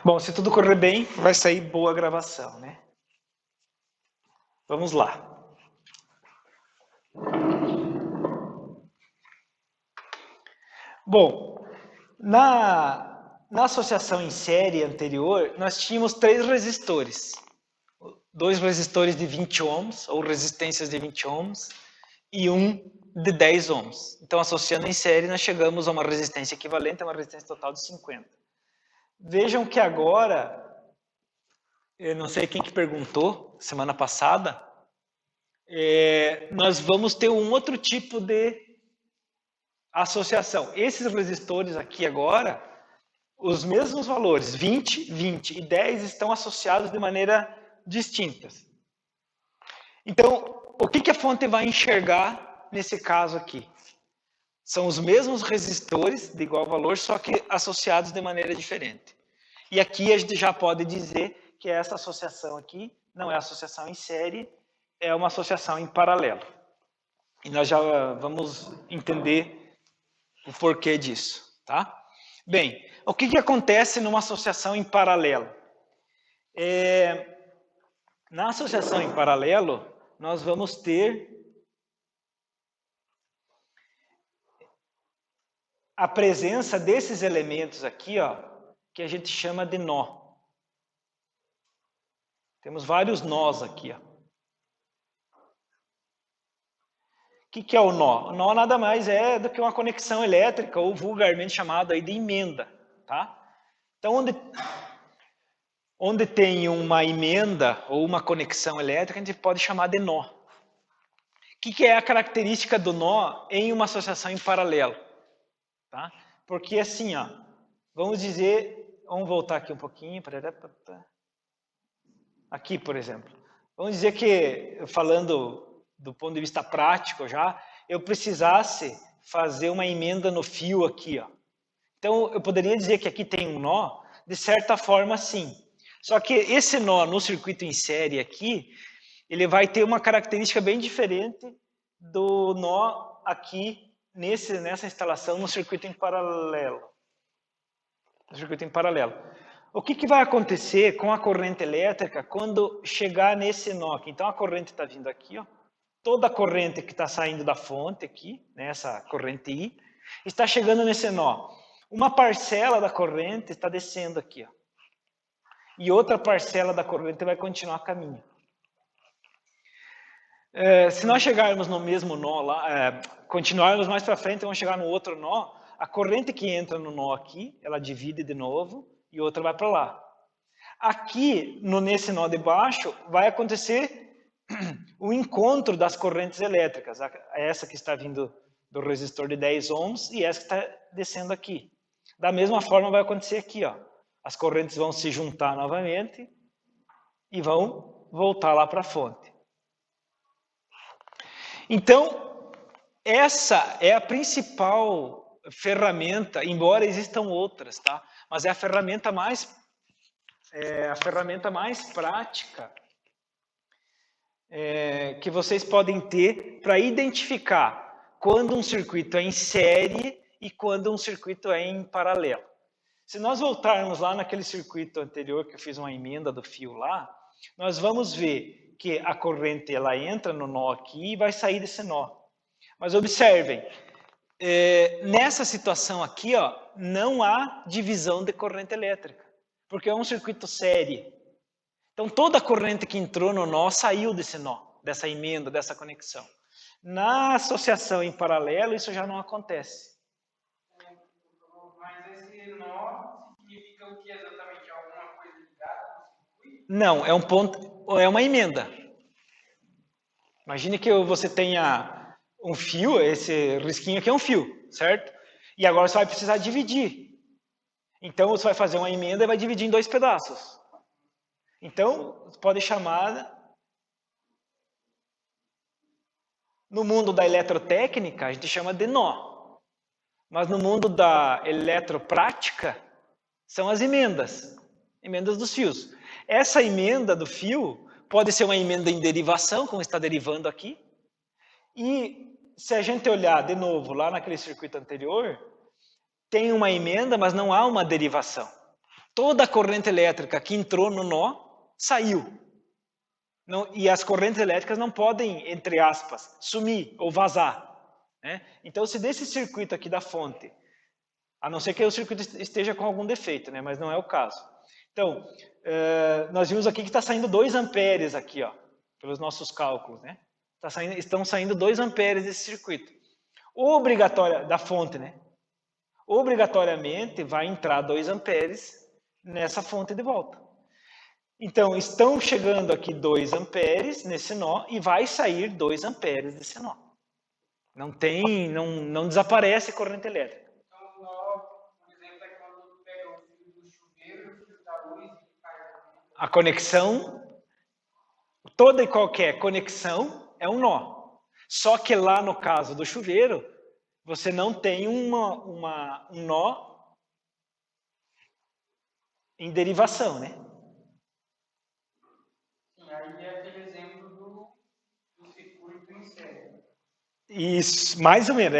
Bom, se tudo correr bem, vai sair boa gravação, né? Vamos lá. Bom, na associação em série anterior, nós tínhamos 3 resistores. 2 resistores de 20 ohms, ou resistências de 20 ohms, e um de 10 ohms. Então, associando em série, nós chegamos a uma resistência equivalente a uma resistência total de 50. Vejam que agora, eu não sei quem que perguntou semana passada, nós vamos ter um outro tipo de associação. Esses resistores aqui agora, os mesmos valores, 20, 20 e 10, estão associados de maneira distintas. Então, o que a fonte vai enxergar nesse caso aqui? São os mesmos resistores de igual valor, só que associados de maneira diferente. E aqui a gente já pode dizer que essa associação aqui não é associação em série, é uma associação em paralelo. E nós já vamos entender o porquê disso, tá? Bem, o que acontece numa associação em paralelo? Na associação em paralelo, nós vamos ter a presença desses elementos aqui, ó, que a gente chama de nó. Temos vários nós aqui, ó. O que é o nó? O nó nada mais é do que uma conexão elétrica, ou vulgarmente chamado aí de emenda, tá? Então, onde tem uma emenda ou uma conexão elétrica, a gente pode chamar de nó. O que é a característica do nó em uma associação em paralelo? Tá? Porque assim, ó, vamos dizer, vamos voltar aqui um pouquinho, aqui, por exemplo. Vamos dizer que, falando do ponto de vista prático já, eu precisasse fazer uma emenda no fio aqui, ó. Então, eu poderia dizer que aqui tem um nó, de certa forma, sim. Só que esse nó no circuito em série aqui, ele vai ter uma característica bem diferente do nó aqui nessa instalação no circuito em paralelo. O que vai acontecer com a corrente elétrica quando chegar nesse nó aqui? Então, a corrente está vindo aqui, ó. Toda a corrente que está saindo da fonte aqui, nessa corrente I, está chegando nesse nó. Uma parcela da corrente está descendo aqui, ó. E outra parcela da corrente vai continuar caminho. Se nós chegarmos no mesmo nó lá, continuarmos mais para frente, vamos chegar no outro nó, a corrente que entra no nó aqui, ela divide de novo e outra vai para lá. Aqui, nesse nó de baixo, vai acontecer o encontro das correntes elétricas. Essa que está vindo do resistor de 10 ohms e essa que está descendo aqui. Da mesma forma vai acontecer aqui, ó. As correntes vão se juntar novamente e vão voltar lá para a fonte. Então, essa é a principal ferramenta, embora existam outras, tá? Mas é a ferramenta mais prática que vocês podem ter para identificar quando um circuito é em série e quando um circuito é em paralelo. Se nós voltarmos lá naquele circuito anterior que eu fiz uma emenda do fio lá, nós vamos ver que a corrente ela entra no nó aqui e vai sair desse nó. Mas observem, nessa situação aqui, ó, não há divisão de corrente elétrica, porque é um circuito série. Então, toda a corrente que entrou no nó saiu desse nó, dessa emenda, dessa conexão. Na associação em paralelo, isso já não acontece. Mas esse nó significa o que exatamente? Alguma coisa ligada no circuito? Não, é uma emenda. Imagine que você tenha um fio, esse risquinho aqui é um fio, certo? E agora você vai precisar dividir. Então, você vai fazer uma emenda e vai dividir em 2 pedaços. Então, pode chamar... No mundo da eletrotécnica, a gente chama de nó. Mas no mundo da eletroprática, são as emendas dos fios. Essa emenda do fio pode ser uma emenda em derivação, como está derivando aqui. E se a gente olhar de novo lá naquele circuito anterior, tem uma emenda, mas não há uma derivação. Toda a corrente elétrica que entrou no nó, saiu. Não, e as correntes elétricas não podem, entre aspas, sumir ou vazar. Né? Então, se desse circuito aqui da fonte, a não ser que o circuito esteja com algum defeito, né? Mas não é o caso. Então, nós vimos aqui que está saindo 2 amperes aqui, ó, pelos nossos cálculos. Né? Estão saindo 2 amperes desse circuito. Da fonte, né? Obrigatoriamente vai entrar 2 amperes nessa fonte de volta. Então, estão chegando aqui 2 amperes nesse nó e vai sair 2 amperes desse nó. Não desaparece corrente elétrica. Então, o nó, por exemplo, é quando pega o fio do chuveiro, o fio da luz e faz a conexão, toda e qualquer conexão é um nó. Só que lá no caso do chuveiro, você não tem um nó em derivação, né? Sim, aí é aquele exemplo do circuito em série. Isso, mais ou menos,